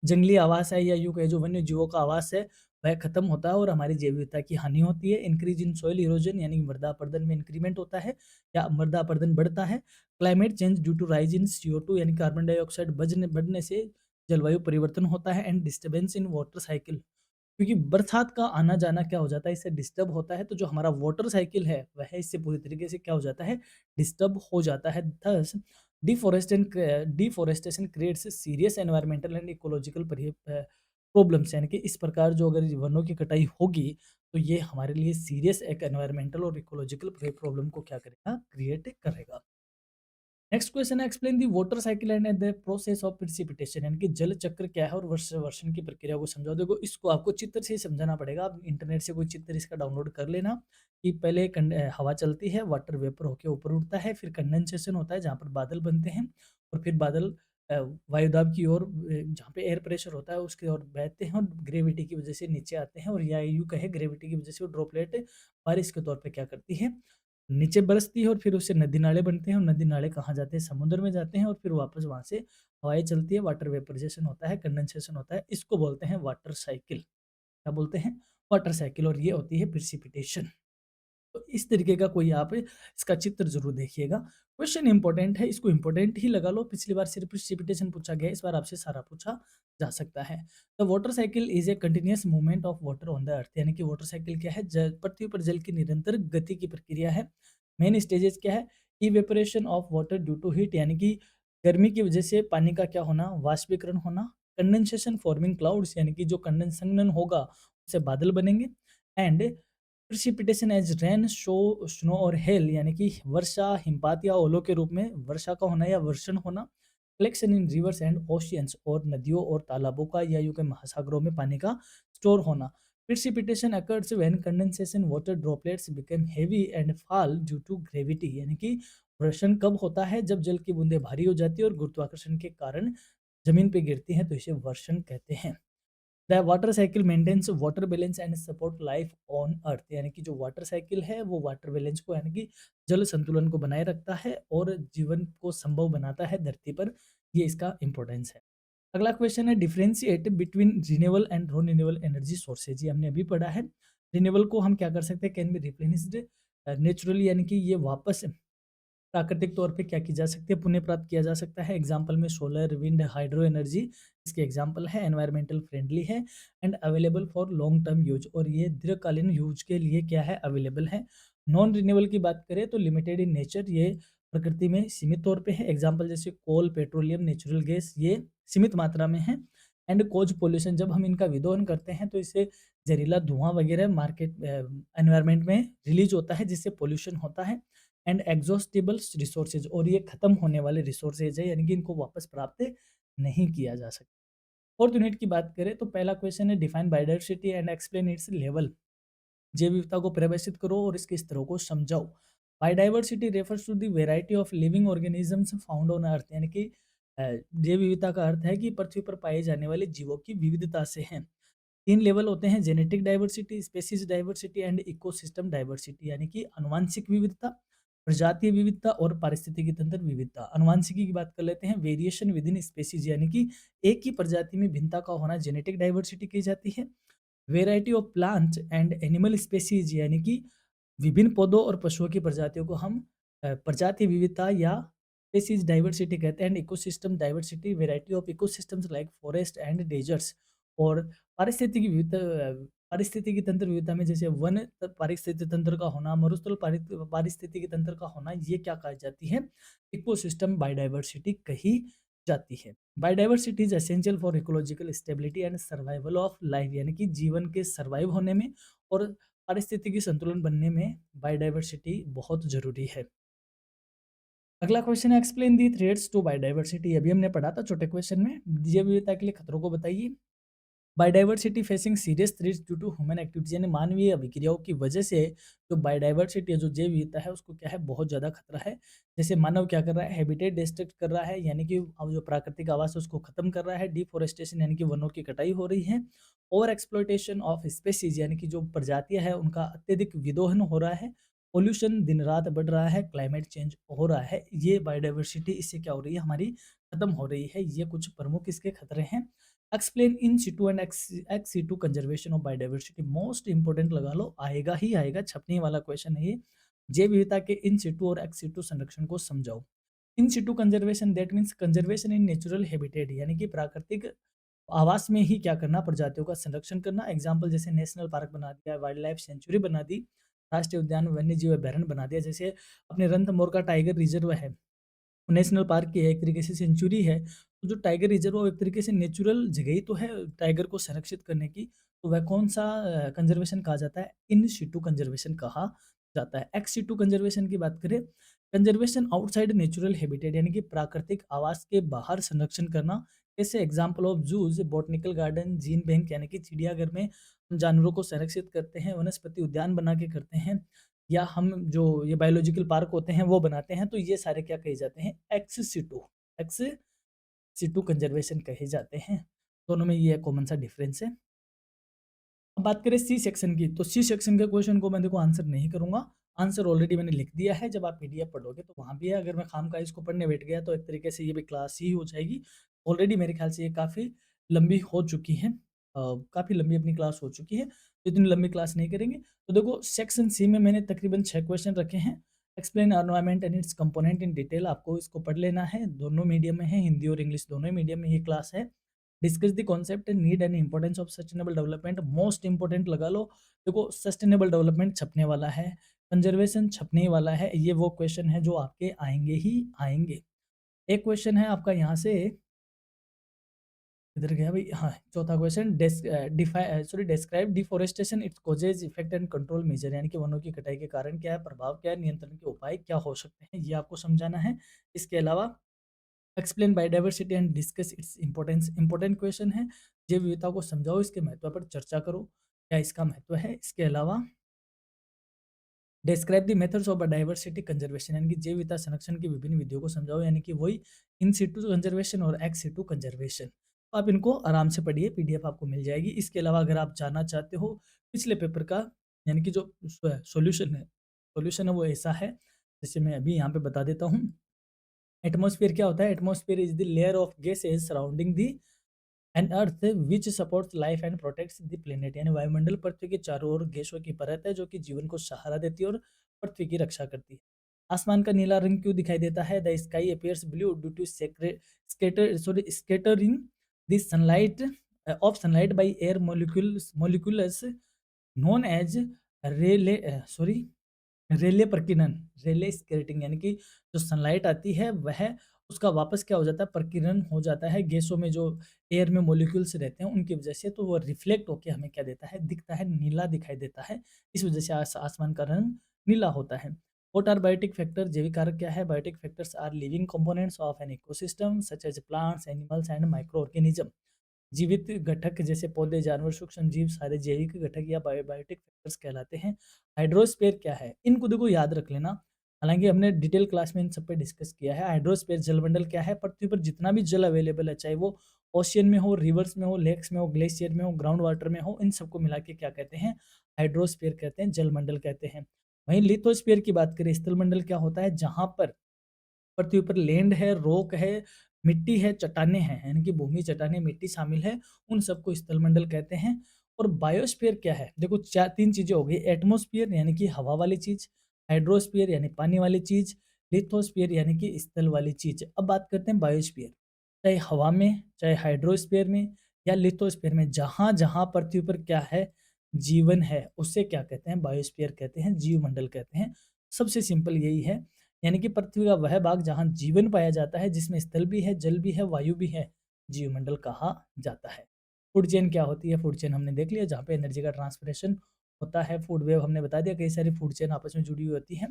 जंगली आवास है या यूँ कहें जो वन्य जीवों का आवास है, वह खत्म होता है और हमारी जैव विविधता की हानि होती है। इंक्रीज इन सॉइल इरोजन यानी मृदा अपरदन में इंक्रीमेंट होता है या मृदा अपरदन बढ़ता है। Climate change due to rise in CO2 यानी कार्बन डाइऑक्साइड बढ़ने से जलवायु परिवर्तन होता है। And disturbance in water cycle, क्योंकि बरसात का आना जाना क्या हो जाता है, इससे डिस्टर्ब होता है, तो जो हमारा वाटर साइकिल है वह इससे पूरी तरीके से क्या हो जाता है, डिस्टर्ब हो जाता है। Thus deforestation creates serious environmental and ecological problems, यानी कि इस प्रकार जो अगर वनों की कटाई होगी तो ये हमारे लिए सीरियस एक एनवायरमेंटल और इकोलॉजिकल प्रॉब्लम को क्या करेगा, क्रिएट करेगा। नेक्स्ट क्वेश्चन है, explain the water cycle and the process of precipitation, यानी कि जल चक्र क्या है और वर्षण की प्रक्रिया को समझाओ। देखो इसको आपको चित्र से ही समझाना पड़ेगा, आप इंटरनेट से कोई चित्र इसका डाउनलोड कर लेना कि पहले हवा चलती है, वाटर वेपर होकर ऊपर उठता है, फिर कंडेंसेशन होता है जहाँ पर बादल बनते हैं, और फिर बादल वायुदाब की ओर जहाँ पे एयर प्रेशर होता है उसकी ओर बहते हैं और ग्रेविटी की वजह से नीचे आते हैं, और या यूं कहे ग्रेविटी की वजह से वो ड्रॉपलेट बारिश के तौर पे क्या करती है, नीचे बरसती है, और फिर उससे नदी नाले बनते हैं, और नदी नाले कहाँ जाते हैं, समुद्र में जाते हैं, और फिर वापस वहाँ से हवाएं चलती है, वाटर वेपराइजेशन होता है, कंडेंसेशन होता है, इसको बोलते हैं वाटर साइकिल। क्या बोलते हैं, वाटर साइकिल, और ये होती है प्रिसिपिटेशन। तो इस तरीके का कोई आप इसका चित्र जरूर देखिएगा। क्वेश्चन इंपॉर्टेंट है, इसको इंपॉर्टेंट ही लगा लो, पिछली बार सिर्फ प्रिसिपिटेशन पूछा गया, इस बार आपसे सारा पूछा जा सकता है। The water cycle is a continuous movement of water on the earth, यानी कि वाटर साइकिल क्या है, पृथ्वी पर जल की निरंतर गति की प्रक्रिया है। मेन स्टेजेस क्या है, evaporation of water due to heat, यानी कि गर्मी की वजह से पानी का क्या होना, वाष्पीकरण होना। कंडेंसेशन फॉर्मिंग क्लाउड्स, यानी कि जो संघनन होगा उससे बादल बनेंगे। And precipitation as rain, snow और हेल, यानी कि वर्षा, हिमपात या ओलों के रूप में वर्षा का होना या वर्षण होना। Collection in reverse and oceans, और नदियों और तालाबों का या यूं के महासागरों में पानी का स्टोर होना। Precipitation occurs when condensation water droplets become heavy and fall due to gravity, यानी कि वर्षण कब होता है, जब जल की बूंदें भारी हो जाती है और गुरुत्वाकर्षण के कारण जमीन पे गिरती हैं, तो इसे वर्षण कहते हैं। The water cycle maintains water balance and support life on earth, यानी कि जो वाटर साइकिल है वो वाटर बैलेंस को, यानी कि जल संतुलन को बनाए रखता है और जीवन को संभव बनाता है धरती पर। ये इसका इंपॉर्टेंस है। अगला क्वेश्चन है, differentiate between renewable and non renewable energy sources. ये हमने अभी पढ़ा है। रिन्यूएबल को हम क्या कर सकते हैं, कैन बी रिप्लेनिश्ड नेचुरली, यानी कि ये वापस प्राकृतिक तौर पे क्या की जा सकती है, पुनः प्राप्त किया जा सकता है। एग्जाम्पल में सोलर, विंड, हाइड्रो एनर्जी इसके एग्जाम्पल है। एनवायरमेंटल फ्रेंडली है and available for long term use, और ये दीर्घकालीन यूज के लिए क्या है, अवेलेबल है। नॉन रिन्यूएबल की बात करें तो लिमिटेड इन नेचर, ये प्रकृति में सीमित तौर पे है। एग्जाम्पल जैसे कोल, पेट्रोलियम, नेचुरल गैस, ये सीमित मात्रा में है। एंड कोज पोल्यूशन, जब हम इनका विदोहन करते हैं तो इससे जहरीला धुआं वगैरह मार्केट एनवायरमेंट में रिलीज होता है, जिससे पोल्यूशन होता है। एंड एग्जॉस्टेबल रिसोर्सेज, और ये खत्म होने वाले रिसोर्सेज है, यानी कि इनको वापस प्राप्त नहीं किया जा सकता। फोर्थ यूनिट की बात करें तो पहला क्वेश्चन है, define biodiversity and explain it's level. जैव विविधता को परिभाषित करो और इसके स्तरों को समझाओ। Biodiversity refers to the variety of living organisms found on earth, यानी कि जैव विविधता का अर्थ है कि पृथ्वी पर पाए जाने वाले जीवों की विविधता से है। तीन लेवल होते हैं, genetic diversity, species diversity and ecosystem diversity, यानी कि आनुवंशिक विविधता, प्रजातीय विविधता और पारिस्थितिकी तंत्र विविधता। आनुवंशिकी की बात कर लेते हैं, वेरिएशन विद इन स्पेसीज, यानी कि एक ही प्रजाति में भिन्नता का होना जेनेटिक डाइवर्सिटी की जाती है। Variety of plants and animal species, यानी कि विभिन्न पौधों और पशुओं की प्रजातियों को हम प्रजातीय विविधता या स्पेसीज डाइवर्सिटी कहते हैं। And ecosystem diversity, variety of ecosystems like forest and deserts. और पारिस्थितिकी विविधता, पारिस्थितिकी तंत्र विविधता में जैसे वन पारिस्थितिक तंत्र का होना, मरुस्थल पारिस्थितिकी तंत्र का होना, ये क्या कही जाती है, इकोसिस्टम बायोडाइवर्सिटी कही जाती है। Biodiversity is essential for ecological stability and survival of life, यानी कि जीवन के सर्वाइव होने में और पारिस्थितिकी संतुलन बनने में बायोडाइवर्सिटी बहुत जरूरी है। अगला क्वेश्चन है, explain the threats to biodiversity. अभी हमने पढ़ा था छोटे क्वेश्चन में, जैव विविधता के लिए खतरों को बताइए। Biodiversity facing serious threats due to human activities, यानी मानवीय अभिक्रियाओं की वजह से जो बायोडाइवर्सिटी है, जो जैव विविधता है, उसको क्या है, बहुत ज़्यादा खतरा है। जैसे मानव क्या कर रहा है, हैबिटेट डिस्ट्रक्ट कर रहा है, यानी कि अब जो प्राकृतिक आवास है उसको खत्म कर रहा है। डिफोरेस्टेशन, यानी कि वनों की कटाई हो रही है। ओवर एक्सप्लॉयटेशन ऑफ स्पेसीज, यानी कि जो प्रजातियां है उनका अत्यधिक विदोहन हो रहा है। पोल्यूशन दिन रात बढ़ रहा है। क्लाइमेट चेंज हो रहा है। ये बायोडाइवर्सिटी इससे क्या हो रही है, हमारी खत्म हो रही है। ये कुछ प्रमुख इसके खतरे हैं। Explain in Situ and ex situ conservation of biodiversity, most important लगा लो, आएगा ही आएगा, छपने वाला क्वेश्चन है ये। जैव विविधता के इन सिटू और एक्स सिटू संरक्षण को समझाओ। In situ conservation that means conservation in natural habitat, यानी कि प्राकृतिक आवास में ही क्या करना, प्रजातियों का संरक्षण करना। एग्जाम्पल जैसे नेशनल पार्क बना दिया, वाइल्ड लाइफ सेंचुरी बना दी, राष्ट्रीय उद्यान वन्य जीव अभ्यारण्य बना दिया। जैसे अपने रणथंभौर का टाइगर रिजर्व है, नेशनल पार्क की है, एक तरीके से सेंचुरी है। तो जो टाइगर रिजर्व वो एक तरीके से नेचुरल जगह ही तो है टाइगर को संरक्षित करने की। तो वह कौन-सा कंज़र्वेशन कहा जाता है? इन सिटू कंज़र्वेशन कहा जाता है। एक्स सिटू कंज़र्वेशन की बात करें, कंज़र्वेशन आउटसाइड नेचुरल हैबिटेट, यानी कि प्राकृतिक आवास के बाहर संरक्षण करना। जैसे example of zoos, botanical garden, gene bank, यानी कि चिड़ियाघर में हम जानवरों को संरक्षित करते हैं, वनस्पति उद्यान बना के करते हैं। या हम जो ये बायोलॉजिकल पार्क होते हैं वो बनाते हैं, तो ये सारे क्या कहे जाते हैं? एक्स सिटू कंजर्वेशन कहे जाते हैं। दोनों में ये कॉमन सा डिफरेंस है। अब बात करें सी सेक्शन की, तो सी सेक्शन के क्वेश्चन को मैं देखो आंसर नहीं करूंगा। आंसर ऑलरेडी मैंने लिख दिया है, जब आप पीडीएफ पढ़ोगे तो वहां भी है। अगर मैं खामखा इसको पढ़ने बैठ गया तो एक तरीके से ये भी क्लास ही हो जाएगी। ऑलरेडी मेरे ख्याल से ये काफ़ी लंबी हो चुकी है, काफ़ी लंबी अपनी क्लास हो चुकी है, तो इतनी लंबी क्लास नहीं करेंगे। तो देखो सेक्शन सी में मैंने तकरीबन 6 क्वेश्चन रखे हैं। Explain environment and it's component in detail, आपको इसको पढ़ लेना है। दोनों मीडियम में है, हिंदी और इंग्लिश दोनों ही मीडियम में ये क्लास है। Discuss the concept need and importance of sustainable development, most important लगा लो। देखो सस्टेनेबल डेवलपमेंट छपने वाला है, कंजर्वेशन छपने वाला है, ये वो क्वेश्चन है जो आपके आएंगे ही आएंगे। एक क्वेश्चन है आपका यहाँ से, इधर गया भाई, हाँ चौथा question, describe deforestation, its causes, effect and control measure, यानी कि वनों की कटाई के कारण क्या है, प्रभाव क्या है, नियंत्रण के उपाय क्या हो सकते हैं, ये आपको समझाना है। इसके अलावा explain biodiversity and discuss its importance, important question है। जैव विविधता को समझाओ, इसके महत्व पर चर्चा करो, क्या इसका महत्व है। इसके अलावा describe the methods of biodiversity conservation, यानी कि जैव विविधता संरक्षण की विभिन्न विधियों को समझाओ, यानी कि वही इन सिटू कंजर्वेशन और एक्स सिटू कंजर्वेशन। तो आप इनको आराम से पढ़िए, पीडीएफ आपको मिल जाएगी। इसके अलावा अगर आप जानना चाहते हो पिछले पेपर का, यानी कि जो सॉल्यूशन है वो ऐसा है, जैसे मैं अभी यहाँ पे बता देता हूँ। एटमॉस्फेयर क्या होता है? Atmosphere is the layer of gases surrounding the an earth which supports life and protects the planet, यानी वायुमंडल पृथ्वी के चारों ओर गैसों की परत है जो कि जीवन को सहारा देती है और पृथ्वी की रक्षा करती है। आसमान का नीला रंग क्यों दिखाई देता है? The sky appears blue due to scattering the sunlight of sunlight by air molecules known as Rayleigh sorry Rayleigh प्रकीर्णन, रेले स्केटिंग, यानी कि जो सनलाइट आती है वह उसका वापस क्या हो जाता है, प्रकीर्णन हो जाता है गैसों में, जो एयर में मॉलिक्यूल्स रहते हैं उनकी वजह से, तो वो रिफ्लेक्ट होके हमें क्या देता है, दिखता है, नीला दिखाई देता है। इस वजह से आसमान का रंग नीला होता है। What are biotic factor? जैविक कारक क्या है? Biotic factors are living components of an ecosystem such as plants, animals and micro organism. जीवित घटक जैसे पौधे, जानवर, सूक्ष्म जीव सारे जैविक घटक या बायोटिक फैक्टर्स कहलाते हैं। हाइड्रोस्फीयर क्या है? इनको देखो याद रख लेना, हालांकि हमने डिटेल क्लास में इन सब पे डिस्कस किया है। हाइड्रोस्फीयर जलमंडल क्या है? पृथ्वी पर जितना भी जल अवेलेबल है, चाहे वो ओशियन में हो, रिवर्स में हो, लेक्स में हो, ग्लेशियर में हो, ग्राउंड वाटर में हो, इन सबको मिला के क्या कहते हैं? हाइड्रोस्फीयर कहते हैं, जलमंडल कहते हैं। वहीं लिथोस्फीयर की बात करें, स्थलमंडल क्या होता है? जहां पर पृथ्वी पर लैंड है, रॉक है, मिट्टी है, चट्टानें हैं, यानी कि भूमि, चट्टानें, मिट्टी शामिल है, उन सबको स्थलमंडल कहते हैं। और बायोस्फीयर क्या है? देखो 3 चीज़ें हो गई, एटमॉस्फेयर यानी कि हवा वाली चीज़, हाइड्रोस्फीयर यानी पानी वाली चीज़, लिथोस्फीयर यानी कि स्थल वाली चीज़। अब बात करते हैं बायोस्फीयर, चाहे हवा में, चाहे हाइड्रोस्फीयर में या लिथोस्फीयर में, जहाँ-जहाँ पृथ्वी पर क्या है? जीवन है, उसे क्या कहते हैं? बायोस्फीयर कहते हैं, जीवमंडल कहते हैं। सबसे सिंपल यही है, यानी कि पृथ्वी का वह भाग जहाँ जीवन पाया जाता है, जिसमें स्थल भी है, जल भी है, वायु भी है, जीवमंडल कहा जाता है। फूड चेन क्या होती है? फूड चेन हमने देख लिया, जहाँ पे एनर्जी का ट्रांसपोर्टेशन होता है। फूड वेव हमने बता दिया, कई सारी फूड चेन आपस में जुड़ी हुई होती है।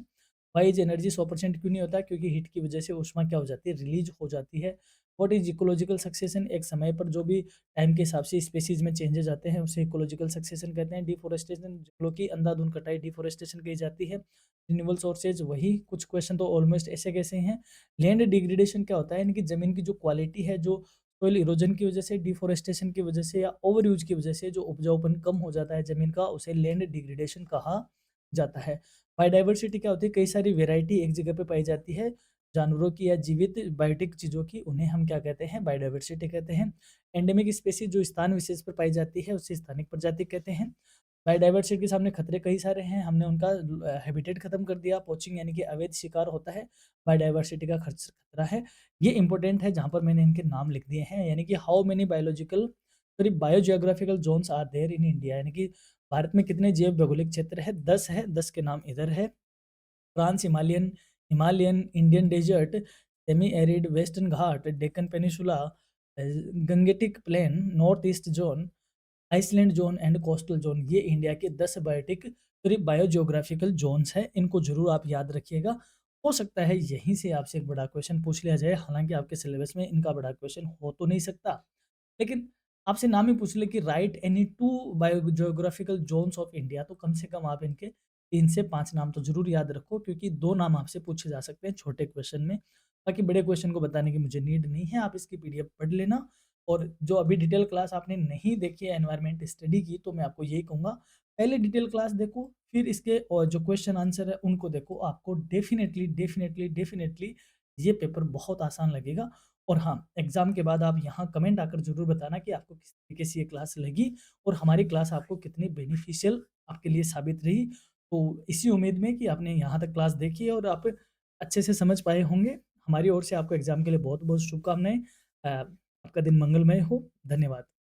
वाई इज एनर्जी 100% क्यों नहीं होता? क्योंकि हीट की वजह से ऊष्मा क्या हो जाती है? रिलीज हो जाती है। What is ecological succession? एक समय पर जो भी टाइम के हिसाब से स्पेसीज में चेंजेस आते हैं उसे इकोलॉजिकल सक्सेशन कहते हैं। डिफोरेस्टेशन, जंगलों की अंधाधुंध कटाई डिफोरेस्टेशन कही जाती है। रिन्यूएबल सोर्सेज, वही कुछ क्वेश्चन तो ऑलमोस्ट ऐसे कैसे हैं। लैंड डिग्रेडेशन क्या होता है? यानी कि जमीन की जो क्वालिटी है, जो सोइल इरोजन की वजह से, डिफोरेस्टेशन की वजह से या ओवर यूज की वजह से जो उपजाऊपन कम हो जाता है जमीन का, उसे लैंड डिग्रेडेशन कहा जाता है। बायोडाइवर्सिटी क्या होती है? कई सारी वेराइटी एक जगह पे पाई जाती है, जानवरों की या जीवित बायोटिक चीज़ों की, उन्हें हम क्या कहते हैं? बायोडायवर्सिटी कहते हैं। एंडेमिक स्पीशीज़ जो स्थान विशेष पर पाई जाती है, उसे स्थानिक प्रजाति कहते हैं। बायोडायवर्सिटी के सामने खतरे कई सारे हैं, हमने उनका हैबिटेट खत्म कर दिया, पोचिंग यानी कि अवैध शिकार होता है, बायोडायवर्सिटी का खतरा है। ये इंपॉर्टेंट है जहाँ पर मैंने इनके नाम लिख दिए हैं, यानी कि how many biogeographical zones are there in India, यानी कि भारत में कितने जैव भौगोलिक क्षेत्र है? 10 है, 10 के नाम इधर है। Trans Himalayan, Himalayan, Indian desert, semi arid, western Ghat, Deccan peninsula, gangetic plain, north east zone, island zone and coastal zone. ये इंडिया के 10 बायोजियोग्राफिकल जोन्स हैं, इनको जरूर आप याद रखिएगा। हो सकता है यहीं से आपसे एक बड़ा क्वेश्चन पूछ लिया जाए, हालांकि आपके सिलेबस में इनका बड़ा क्वेश्चन हो तो नहीं सकता, लेकिन आपसे नाम ही पूछ ले कि right any 2 biogeographical zones of India, तो कम से कम आप इनके 3 से 5 नाम तो ज़रूर याद रखो, क्योंकि 2 नाम आपसे पूछे जा सकते हैं छोटे क्वेश्चन में। बाकी बड़े क्वेश्चन को बताने की मुझे नीड नहीं है, आप इसकी पीडीएफ पढ़ लेना। और जो अभी डिटेल क्लास आपने नहीं देखी है एनवायरनमेंट स्टडी की, तो मैं आपको यही कहूँगा, पहले डिटेल क्लास देखो, फिर इसके और जो क्वेश्चन आंसर है उनको देखो। आपको डेफ़िनेटली, डेफ़िनेटली, डेफ़िनेटली ये पेपर बहुत आसान लगेगा। और हाँ, एग्ज़ाम के बाद आप यहाँ कमेंट आकर ज़रूर बताना कि आपको किस तरीके से ये क्लास लगी और हमारी क्लास आपको कितनी बेनिफिशियल आपके लिए साबित रही। तो इसी उम्मीद में कि आपने यहाँ तक क्लास देखी है और आप अच्छे से समझ पाए होंगे। हमारी ओर से आपको एग्ज़ाम के लिए बहुत-बहुत शुभकामनाएँ। आपका दिन मंगलमय हो। धन्यवाद।